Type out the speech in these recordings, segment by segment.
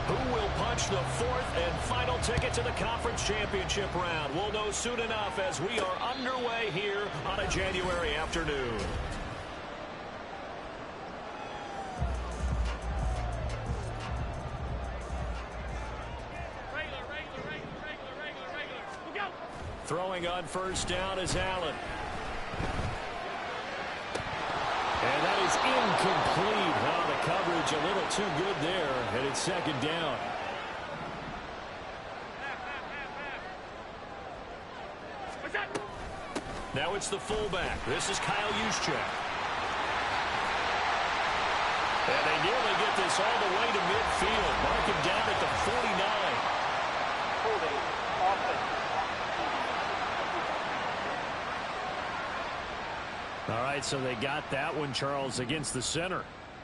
Who will punch the fourth and final ticket to the conference championship round? We'll know soon enough as we are underway here on a January afternoon. Throwing on first down is Allen. And that is incomplete. Wow, the coverage a little too good there, and it's second down. Now it's the fullback. This is Kyle Juszczyk. And they nearly get this all the way to midfield. Mark him down at the 49. Holding offense. All right, so they got that one, Charles, against the center.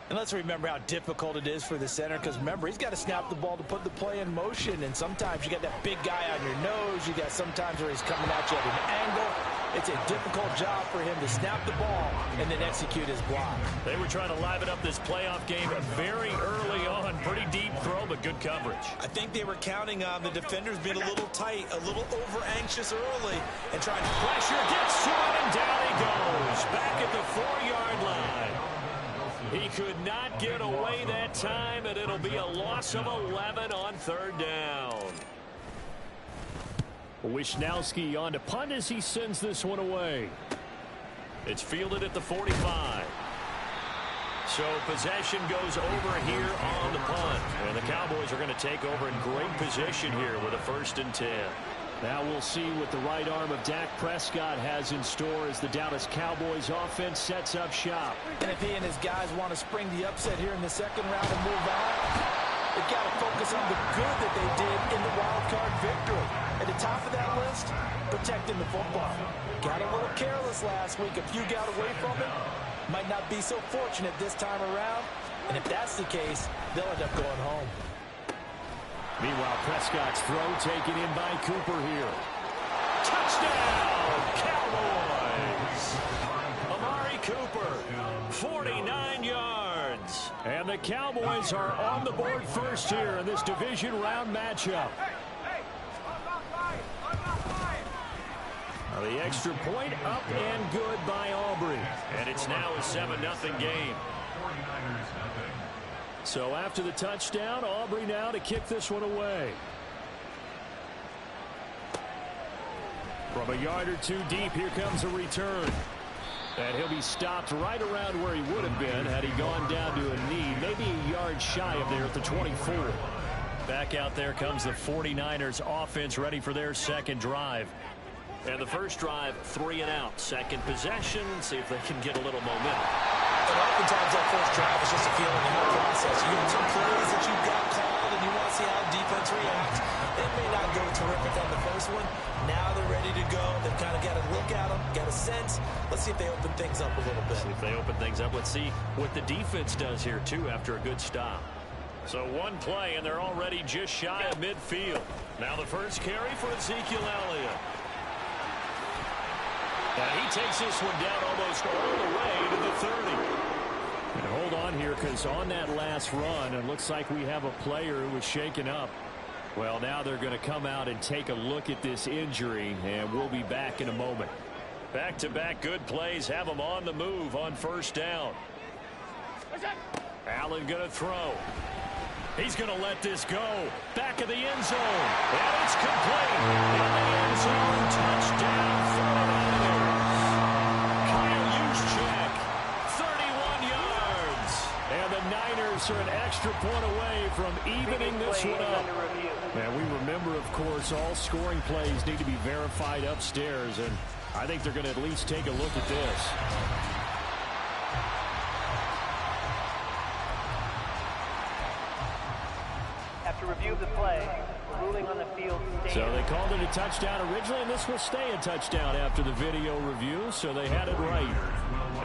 And let's remember how difficult it is for the center, because remember, he's got to snap the ball to put the play in motion, and sometimes you got that big guy on your nose. You got sometimes where he's coming at you at an angle. It's a difficult job for him to snap the ball and then execute his block. They were trying to liven up this playoff game very early on. Pretty deep throw, but good coverage. I think they were counting on the defenders being a little tight, a little over-anxious early, and trying to pressure, gets to it, and down he goes. Back at the 4-yard line. He could not get away that time, and it'll be a loss of 11 on third down. Wisnowski on to punt as he sends this one away. It's fielded at the 45. So possession goes over here on the punt. And the Cowboys are going to take over in great position here with a 1st and 10. Now we'll see what the right arm of Dak Prescott has in store as the Dallas Cowboys offense sets up shop. And if he and his guys want to spring the upset here in the second round and move on, they've got to focus on the good that they did in the wild card victory. At the top of that list, protecting the football. Got a little careless last week. A few got away from it. Might not be so fortunate this time around. And if that's the case, they'll end up going home. Meanwhile, Prescott's throw taken in by Cooper here. Touchdown, Cowboys! Amari Cooper, 49 yards. And the Cowboys are on the board first here in this division round matchup. The extra point up and good by Aubrey. And it's now a 7-0 game. So after the touchdown, Aubrey now to kick this one away. From a yard or two deep, here comes a return. And he'll be stopped right around where he would have been had he gone down to a knee, maybe a yard shy of there at the 24. Back out there comes the 49ers offense ready for their second drive. And the first drive, 3 and out. Second possession, see if they can get a little momentum. And oftentimes that first drive is just a feeling in the process. You have some plays that you've got called and you want to see how defense reacts. They may not go terrific on the first one. Now they're ready to go. They've kind of got to look at them, got a sense. Let's see if they open things up a little bit. See if they open things up. Let's see what the defense does here, too, after a good stop. So one play, and they're already just shy of midfield. Now the first carry for Ezekiel Elliott. And he takes this one down almost all the way to the 30. And hold on here, because on that last run, it looks like we have a player who was shaken up. Well, now they're going to come out and take a look at this injury, and we'll be back in a moment. Back-to-back good plays have them on the move on first down. Allen going to throw. He's going to let this go. Back of the end zone. And it's complete. In the end zone, touchdown, 49ers. Kyle Juszczyk, 31 yards. And the Niners are an extra point away from evening this one up. And we remember, of course, all scoring plays need to be verified upstairs. And I think they're going to at least take a look at this. Review the play. Ruling on the field. So they called it a touchdown originally, and this will stay a touchdown after the video review, so they had it right.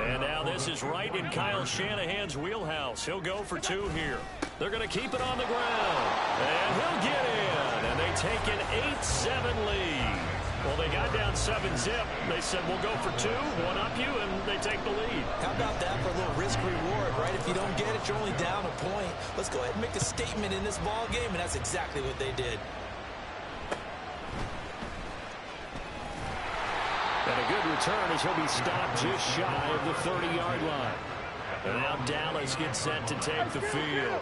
And now this is right in Kyle Shanahan's wheelhouse. He'll go for 2 here. They're going to keep it on the ground, and he'll get in, and they take an 8-7 lead. Well, they got down 7-zip. They said, we'll go for 2, one up you, and they take the lead. How about that for a little risk-reward, right? If you don't get it, you're only down a point. Let's go ahead and make a statement in this ball game, and that's exactly what they did. And a good return as he'll be stopped just shy of the 30-yard line. And now Dallas gets set to take the field.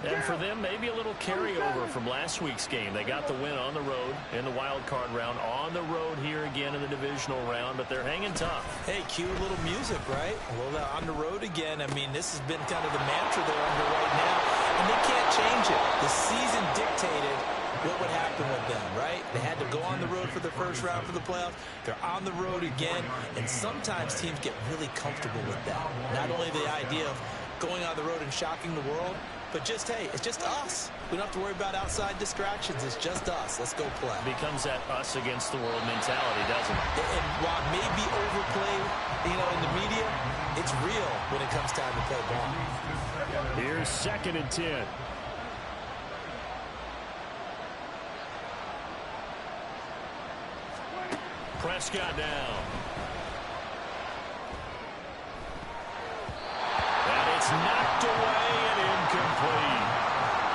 And for them, maybe a little carryover from last week's game. They got the win on the road in the wild card round, on the road here again in the divisional round, but they're hanging tough. Hey, cue a little music, right? Well, on the road again. I mean, this has been kind of the mantra they're under right now, and they can't change it. The season dictated what would happen with them, right? They had to go on the road for the first round for the playoffs. They're on the road again, and sometimes teams get really comfortable with that. Not only the idea of going on the road and shocking the world, but just, hey, it's just us. We don't have to worry about outside distractions. It's just us. Let's go play. Becomes that us against the world mentality, doesn't it? And while it may be overplayed, in the media, it's real when it comes time to play ball. Here's 2nd and 10. Prescott down. And it's knocked away and incomplete.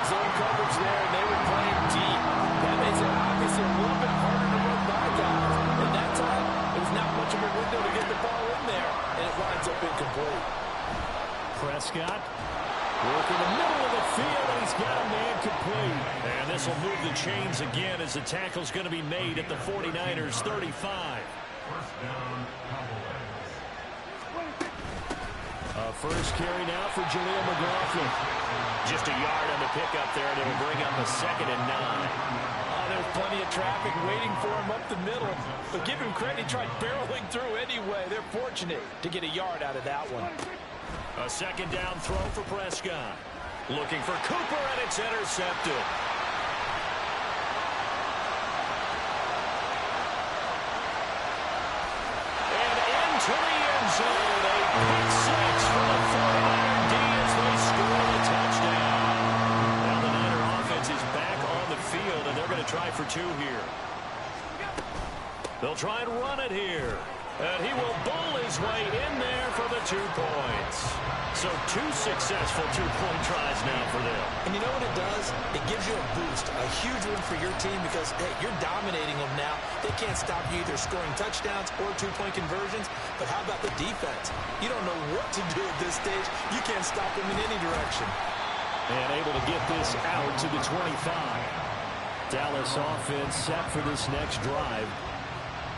Zone coverage there, and they were playing deep. That makes it obviously a little bit harder to run by guys. And that time, there was not much of a window to get the ball in there, and it winds up incomplete. Prescott working the middle of the field, and he's got a man complete. And this will move the chains again as the tackle's going to be made at the 49ers 35. First carry now for Jaleel McLaughlin. Just a yard on the pickup there, and it'll bring up a 2nd and 9. Oh, there's plenty of traffic waiting for him up the middle. But give him credit, he tried barreling through anyway. They're fortunate to get a yard out of that one. A 2nd down throw for Prescott. Looking for Cooper, and it's intercepted. And into the end zone. A pick 6 for the 49er D as they score a touchdown. Now the Niner offense is back on the field, and they're going to try for 2 here. They'll try and run it here. And he will bowl his way in there for the 2 points. So 2 successful 2-point tries now for them. And you know what it does? It gives you a boost, a huge one for your team because, hey, you're dominating them now. They can't stop you either scoring touchdowns or 2-point conversions. But how about the defense? You don't know what to do at this stage. You can't stop them in any direction. And able to get this out to the 25. Dallas offense set for this next drive.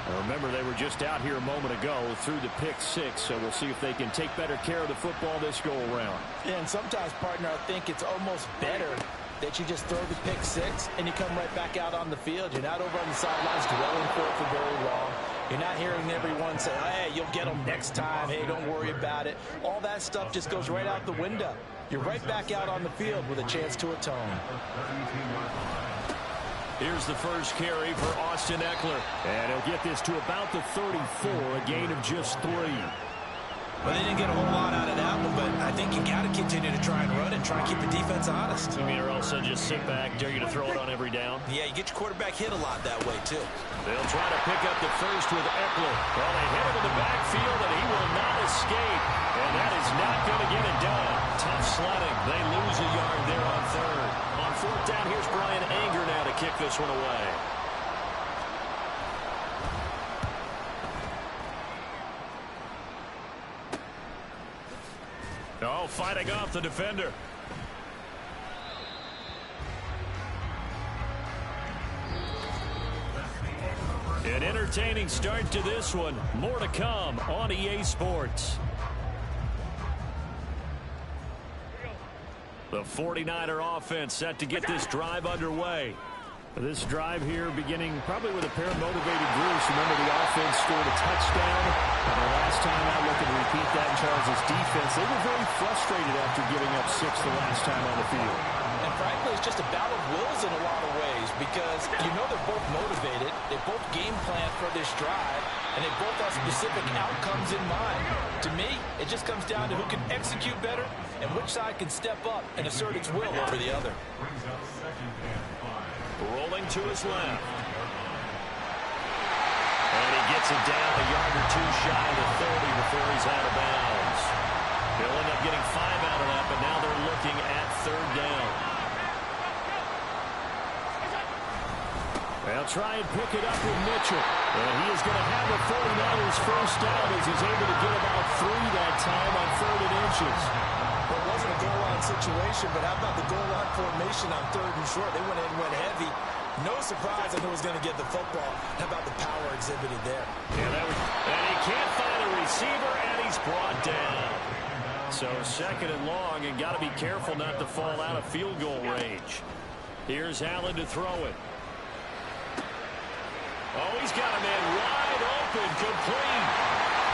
Now remember, they were just out here a moment ago through the pick 6, so we'll see if they can take better care of the football this go-around. Yeah, and sometimes, partner, I think it's almost better that you just throw the pick 6 and you come right back out on the field. You're not over on the sidelines dwelling for it for very long. You're not hearing everyone say, hey, you'll get them next time. Hey, don't worry about it. All that stuff just goes right out the window. You're right back out on the field with a chance to atone. Here's the first carry for Austin Eckler. And he'll get this to about the 34, a gain of just 3. Well, they didn't get a whole lot out of that one, but I think you got to continue to try and run and try and keep the defense honest. You mean, or else they'll just sit back, dare you to throw it on every down? Yeah, you get your quarterback hit a lot that way, too. They'll try to pick up the first with Eckler. Well, they hit him in the backfield, and he will not escape. And that is not going to get it done. Tough sledding. They lose a yard there on 3rd. On 4th down, here's Brian Anger now to kick this one away. Oh, fighting off the defender. An entertaining start to this one. More to come on EA Sports. The 49er offense set to get this drive underway. This drive here beginning probably with a pair of motivated groups. Remember, the offense scored a touchdown. And the last time out, looking to repeat that in Charles' defense. They were very frustrated after giving up 6 the last time on the field. And frankly, it's just a battle of wills in a lot of ways because you know they're both motivated. They both game plan for this drive, and they both have specific outcomes in mind. To me, it just comes down to who can execute better and which side can step up and assert its will over the other. Rolling to his left. And he gets it down a yard or two shy of the 30 before he's out of bounds. He'll end up getting 5 out of that, but now they're looking at 3rd down. They'll try and pick it up with Mitchell. And he is going to have the 49ers first down as he's able to get about 3 that time on 3rd and inches. Well, it wasn't a goal line situation, but how about the goal line formation on 3rd and short? They went in and went heavy. No surprise on who was going to get the football. How about the power exhibited there? Yeah, and he can't find a receiver, and he's brought down. So 2nd and long, and got to be careful not to fall out of field goal range. Here's Allen to throw it. Oh, he's got a man wide open, complete.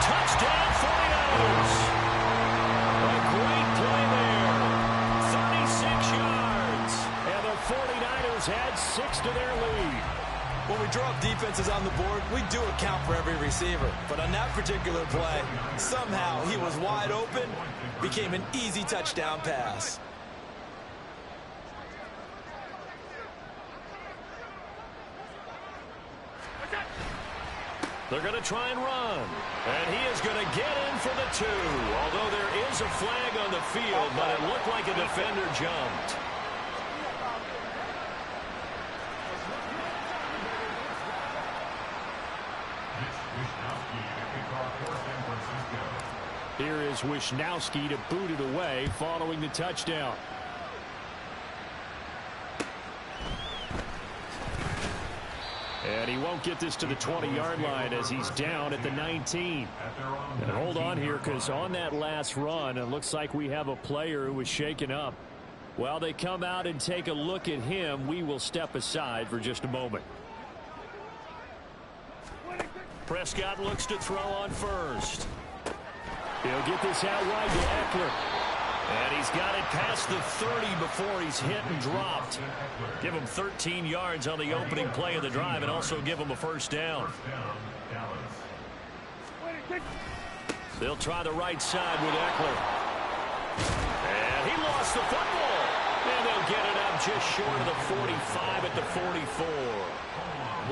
Touchdown, 49ers. A great play there. 36 yards. And the 49ers add 6 to their lead. When we draw up defenses on the board, we do account for every receiver. But on that particular play, somehow he was wide open, became an easy touchdown pass. They're going to try and run. And he is going to get in for the 2. Although there is a flag on the field, but it looked like a defender jumped. Here is Wisnowski to boot it away following the touchdown. And he won't get this to the 20-yard line as he's down at the 19. And hold on here, because on that last run, it looks like we have a player who was shaken up. While they come out and take a look at him, we will step aside for just a moment. Prescott looks to throw on first. He'll get this out wide to Eckler. And he's got it past the 30 before he's hit and dropped. Give him 13 yards on the opening play of the drive and also give him a first down. They'll try the right side with Eckler. And he lost the football. And they'll get it up just short of the 45 at the 44.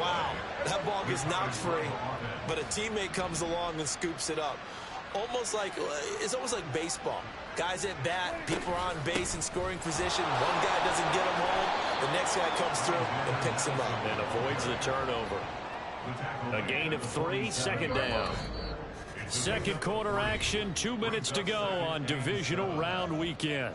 Wow, that ball gets knocked free, but a teammate comes along and scoops it up. It's almost like baseball. Guys at bat, people are on base in scoring position. One guy doesn't get him home. The next guy comes through and picks him up. And avoids the turnover. A gain of 3, 2nd down. Second quarter action, 2 minutes to go on divisional round weekend.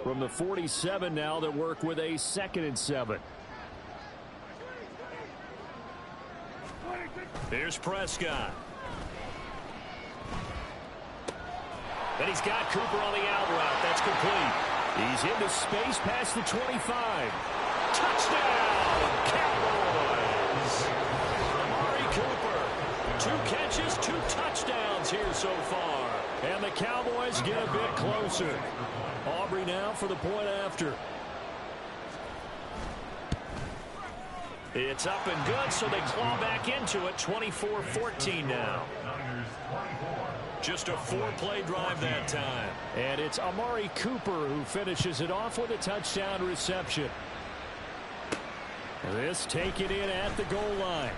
From the 47 now, they work with a 2nd and 7. Here's Prescott. And he's got Cooper on the out route. That's complete. He's into space past the 25. Touchdown, Cowboys! Amari Cooper. 2 catches, 2 touchdowns here so far. And the Cowboys get a bit closer. Aubrey now for the point after. It's up and good, so they claw back into it. 24-14 now. Just a 4-play drive that time. And it's Amari Cooper who finishes it off with a touchdown reception. This taken in at the goal line.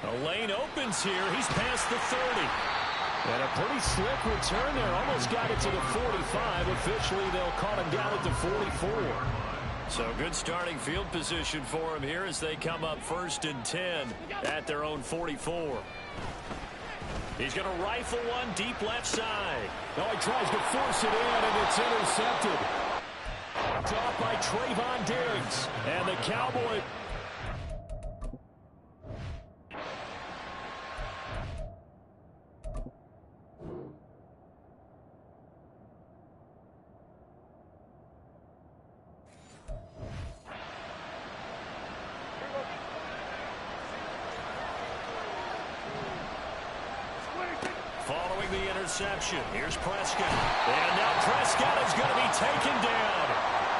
A lane opens here. He's past the 30. And a pretty slick return there. Almost got it to the 45. Officially, they'll call him down at the 44. So good starting field position for him here as they come up 1st and 10 at their own 44. He's going to rifle one deep left side. Now he tries to force it in, and it's intercepted. Dropped by Trayvon Diggs. And the Cowboys... Following the interception, here's Prescott. And now Prescott is going to be taken down.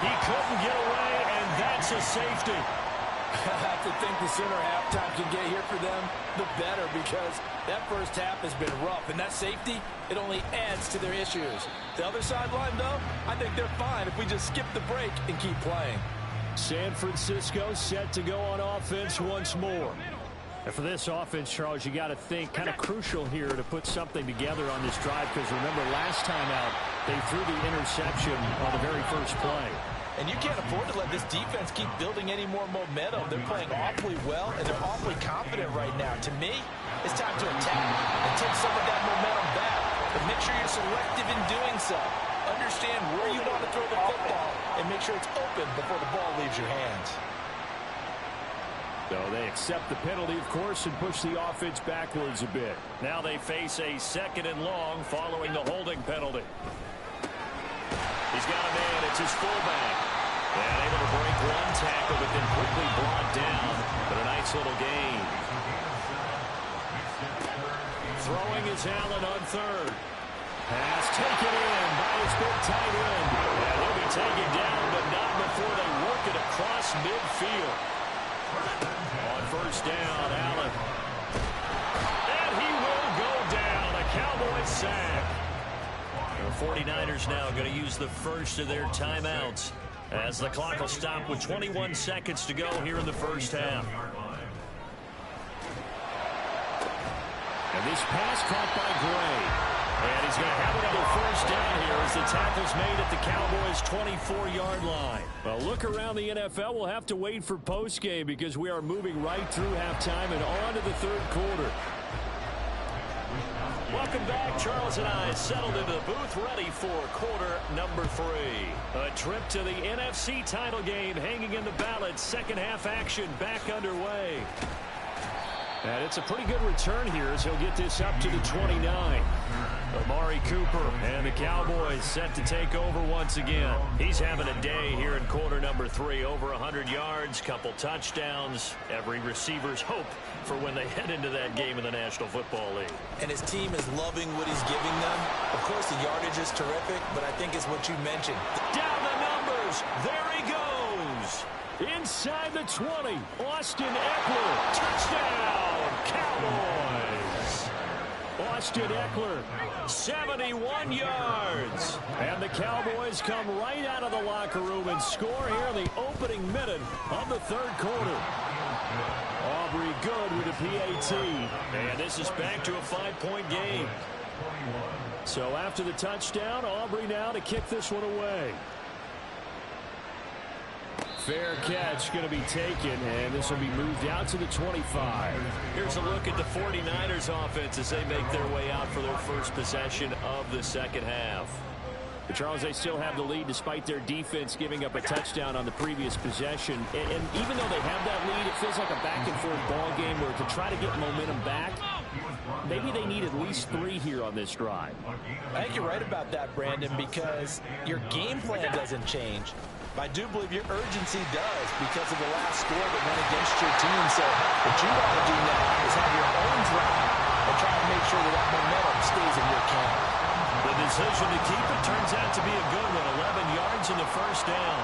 He couldn't get away, and that's a safety. I have to think the sooner halftime can get here for them, the better, because that first half has been rough. And that safety, it only adds to their issues. The other sideline, though, I think they're fine if we just skip the break and keep playing. San Francisco set to go on offense once more. And for this offense, Charles, you got to think kind of crucial here to put something together on this drive, because remember last time out they threw the interception on the very first play. And you can't afford to let this defense keep building any more momentum. They're playing awfully well, and they're awfully confident right now. To me, it's time to attack and take some of that momentum back. But make sure you're selective in doing so. Understand where you want to throw the football and make sure it's open before the ball leaves your hands. So they accept the penalty, of course, and push the offense backwards a bit. Now they face a 2nd and long following the holding penalty. He's got a man. It's his fullback. And able to break one tackle, but then quickly brought down. But a nice little gain. Throwing is Allen on 3rd. Pass taken in by his big tight end. And he'll be taken down, but not before they work it across midfield. On 1st down, Allen. And he will go down. A Cowboys sack. The 49ers now going to use the first of their timeouts as the clock will stop with 21 seconds to go here in the first half. And this pass caught by Gray. And he's going to have another 1st down here as the tackle's made at the Cowboys' 24-yard line. Well, look around the NFL. We'll have to wait for postgame because we are moving right through halftime and on to the 3rd quarter. Welcome back. Charles and I settled into the booth, ready for quarter number 3. A trip to the NFC title game hanging in the balance. Second half action back underway. And it's a pretty good return here as he'll get this up to the 29. Amari Cooper and the Cowboys set to take over once again. He's having a day here in quarter number 3. Over 100 yards, couple touchdowns. Every receiver's hope for when they head into that game in the National Football League. And his team is loving what he's giving them. Of course, the yardage is terrific, but I think it's what you mentioned. Down the numbers. There he goes. Inside the 20. Austin Eckler. Touchdown, Cowboys. Austin Eckler, 71 yards. And the Cowboys come right out of the locker room and score here in the opening minute of the 3rd quarter. Aubrey good with a PAT. And this is back to a 5-point game. So after the touchdown, Aubrey now to kick this one away. Fair catch going to be taken, and this will be moved out to the 25. Here's a look at the 49ers offense as they make their way out for their first possession of the second half. But Charles, they still have the lead despite their defense giving up a touchdown on the previous possession. And even though they have that lead, it feels like a back-and-forth ball game where to try to get momentum back, maybe they need at least 3 here on this drive. I think you're right about that, Brandon, because your game plan doesn't change. I do believe your urgency does because of the last score that went against your team. So what you want to do now is have your own drive and try to make sure that that momentum stays in your camp. The decision to keep it turns out to be a good one. 11 yards in the 1st down.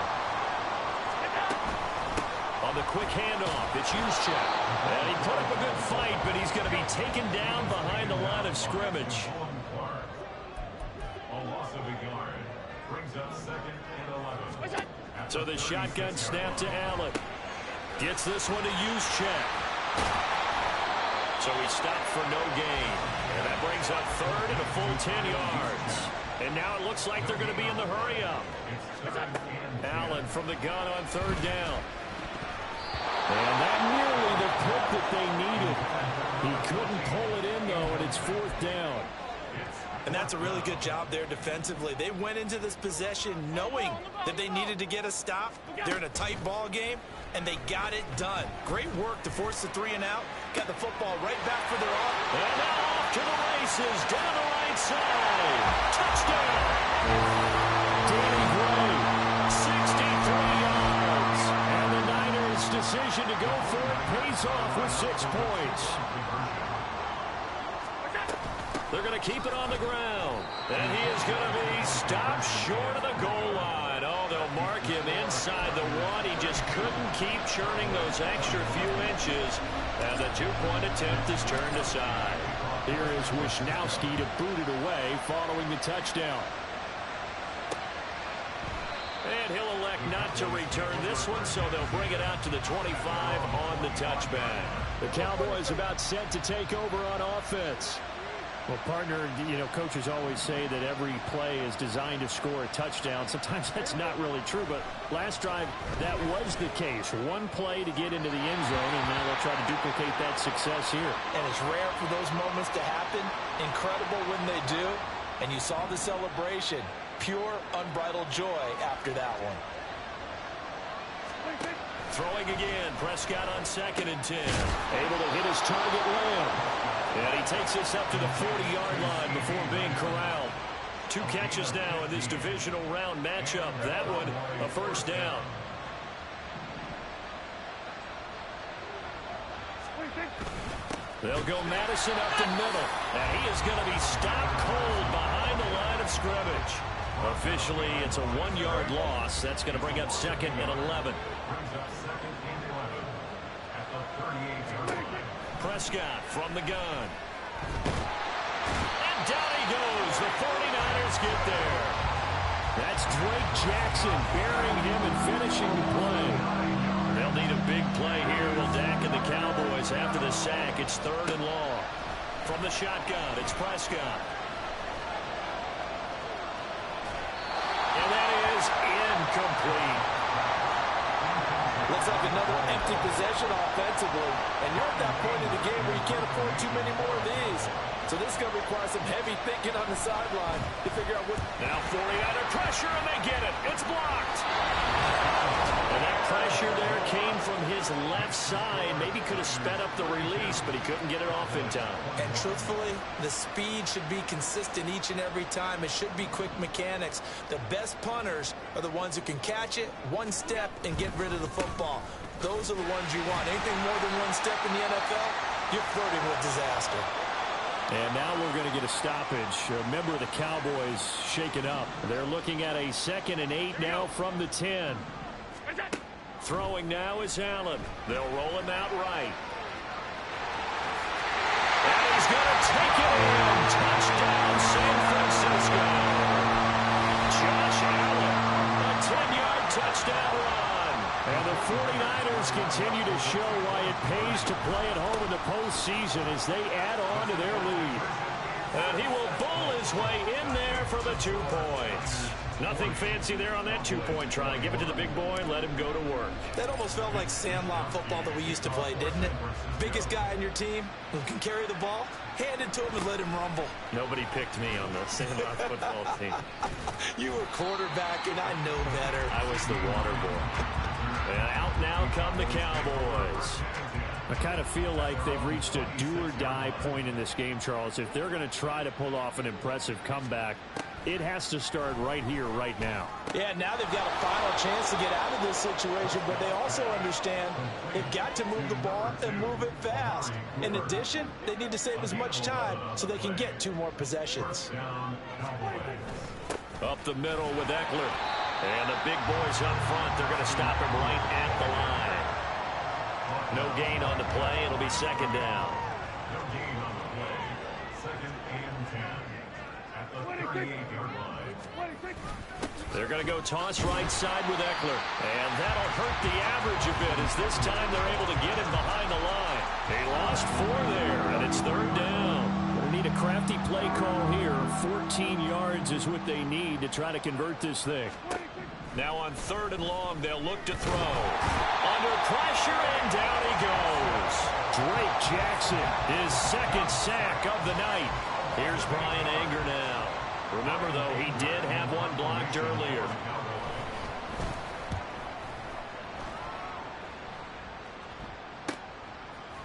On the quick handoff, it's Juszczyk. And he put up a good fight, but he's going to be taken down behind the line of scrimmage. So the shotgun snap to Allen. Gets this one to Juszczyk. So he stopped for no gain. And that brings up 3rd and a full 10 yards. And now it looks like they're going to be in the hurry-up. Allen from the gun on 3rd down. And that nearly the pick that they needed. He couldn't pull it in, though, and it's 4th down. And that's a really good job there defensively. They went into this possession knowing that they needed to get a stop. They're in a tight ball game, and they got it done. Great work to force the 3 and out. Got the football right back for their off. And now off to the races, down the right side. Touchdown! Danny Gray, 63 yards. And the Niners' decision to go for it pays off with 6 points. They're going to keep it on the ground. And he is going to be stopped short of the goal line. Oh, they'll mark him inside the 1. He just couldn't keep churning those extra few inches. And the 2-point attempt is turned aside. Here is Wisnowski to boot it away following the touchdown. And he'll elect not to return this one, so they'll bring it out to the 25 on the touchback. The Cowboys about set to take over on offense. Well, partner, coaches always say that every play is designed to score a touchdown. Sometimes that's not really true, but last drive, that was the case. One play to get into the end zone, and now they'll try to duplicate that success here. And it's rare for those moments to happen. Incredible when they do. And you saw the celebration. Pure, unbridled joy after that one. Throwing again. Prescott on 2nd and 10. Able to hit his target, Lamb. And he takes us up to the 40-yard line before being corralled. 2 catches now in this divisional round matchup. That one, a first down. They'll go Madison up the middle. And he is going to be stopped cold behind the line of scrimmage. Officially, it's a 1-yard loss. That's going to bring up 2nd and 11. Prescott from the gun. And down he goes. The 49ers get there. That's Drake Jackson burying him and finishing the play. They'll need a big play here. Will Dak and the Cowboys after the sack. It's 3rd and long. From the shotgun, it's Prescott. And that is incomplete. Looks like another empty possession offensively. And you're at that point in the game where you can't afford too many more of these. So this is going to require some heavy thinking on the sideline to figure out what... Now 49er pressure, and they get it. It's blocked. And that pressure there came from his left side. Maybe could have sped up the release, but he couldn't get it off in time. And truthfully, the speed should be consistent each and every time. It should be quick mechanics. The best punters are the ones who can catch it, one step, and get rid of the football. Those are the ones you want. Anything more than one step in the NFL, you're flirting with disaster. And now we're going to get a stoppage. A member of the Cowboys shaken up. They're looking at a 2nd and 8 now from the 10. Throwing now is Allen. They'll roll him out right. And he's going to take it in. Touchdown, San Francisco. Josh Allen, a 10-yard touchdown run. And the 49ers continue to show why it pays to play at home in the postseason as they add on to their lead. And he will bull his way in there for the 2 points. Nothing fancy there on that 2-point try. Give it to the big boy and let him go to work. That almost felt like sandlot football that we used to play, didn't it? Biggest guy on your team who can carry the ball, hand it to him and let him rumble. Nobody picked me on the sandlot football team. You were quarterback, and I know better. I was the water boy. And out now come the Cowboys. I kind of feel like they've reached a do-or-die point in this game, Charles. If they're going to try to pull off an impressive comeback, it has to start right here, right now. Yeah, now they've got a final chance to get out of this situation, but they also understand they've got to move the ball and move it fast. In addition, they need to save as much time so they can get 2 more possessions. Up the middle with Eckler. And the big boys up front, they're going to stop him right at the line. No gain on the play. It'll be 2nd down. They're going to go toss right side with Eckler. And that'll hurt the average a bit as this time they're able to get him behind the line. They lost 4 there, and it's 3rd down. Going to need a crafty play call here. 14 yards is what they need to try to convert this thing. Now on 3rd and long, they'll look to throw. Under pressure, and down he goes. Drake Jackson, his 2nd sack of the night. Here's Brian Anger now. Remember, though, he did have one blocked earlier.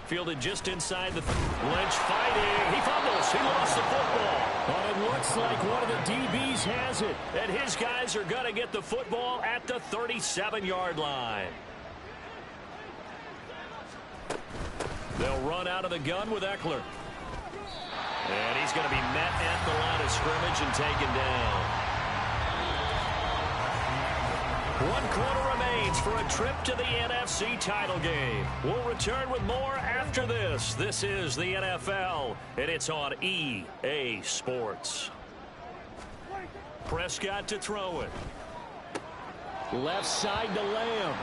Fielded just inside the... Lynch fighting. He fumbles. He lost the football. But it looks like one of the DBs has it. And his guys are going to get the football at the 37-yard line. They'll run out of the gun with Eckler. And he's going to be met at the line of scrimmage and taken down. 1 quarter remains for a trip to the NFC title game. We'll return with more after this. This is the NFL, and it's on EA Sports. Prescott to throw it. Left side to Lamb.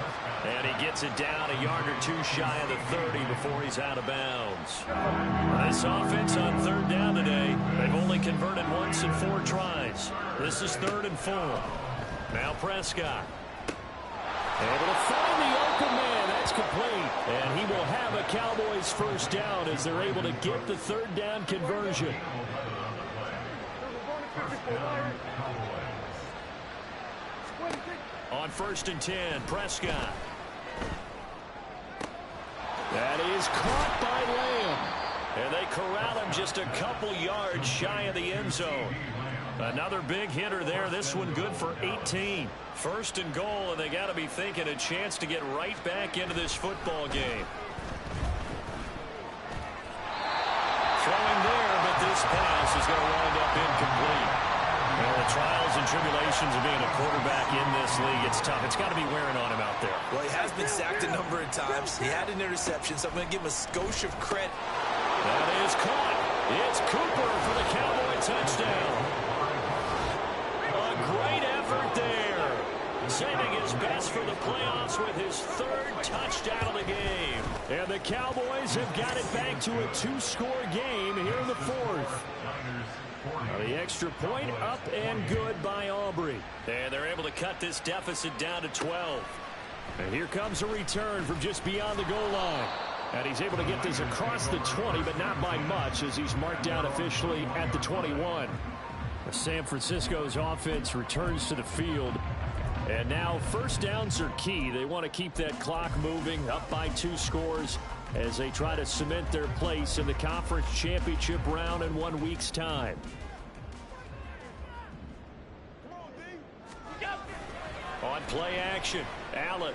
And he gets it down a yard or two shy of the 30 before he's out of bounds. This offense on third down today, they've only converted once in 4 tries. This is 3rd and 4. Now Prescott. Able to find the open man. That's complete. And he will have a Cowboys first down as they're able to get the 3rd down conversion. On 1st and 10, Prescott. That is caught by Lamb. And they corral him just a couple yards shy of the end zone. Another big hitter there. This one good for 18. 1st and goal, and they got to be thinking a chance to get right back into this football game. Throwing there, but this pass is going to wind up incomplete. Well, the trials and tribulations of being a quarterback in this league, it's tough. It's got to be wearing on him out there. Well, he has been sacked a number of times. He had an interception, so I'm going to give him a skosh of credit. That is caught. It's Cooper for the Cowboy touchdown. A great effort there. Saving his best for the playoffs with his 3rd touchdown of the game. And the Cowboys have got it back to a 2-score game here in the 4th. The extra point up and good by Aubrey. And they're able to cut this deficit down to 12. And here comes a return from just beyond the goal line. And he's able to get this across the 20, but not by much as he's marked down officially at the 21. San Francisco's offense returns to the field. And now 1st downs are key. They want to keep that clock moving up by 2 scores as they try to cement their place in the conference championship round in 1 week's time. On play action, Allen.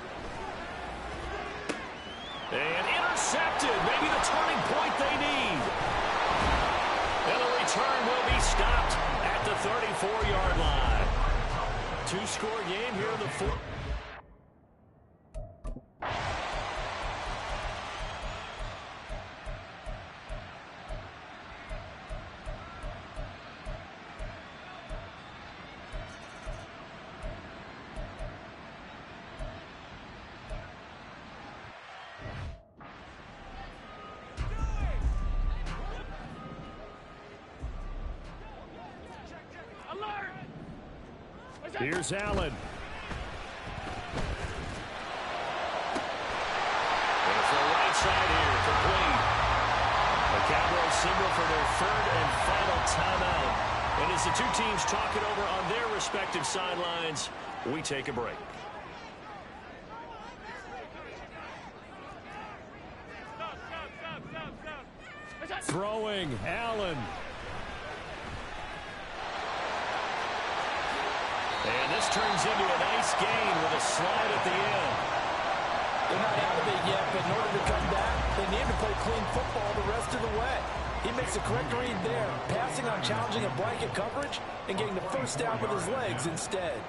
And intercepted. Maybe the turning point they need. And the return will be stopped at the 34-yard line. 2-score game here in the 4th. Here's Allen. And it's the right side here, complete. The Cowboys signal for their 3rd and final timeout. And as the 2 teams talk it over on their respective sidelines, we take a break. Throwing, Allen. And this turns into a nice gain with a slide at the end. They're not out of it yet, but in order to come back, they need to play clean football the rest of the way. He makes a correct read there, passing on challenging a blanket coverage and getting the 1st down with his legs instead.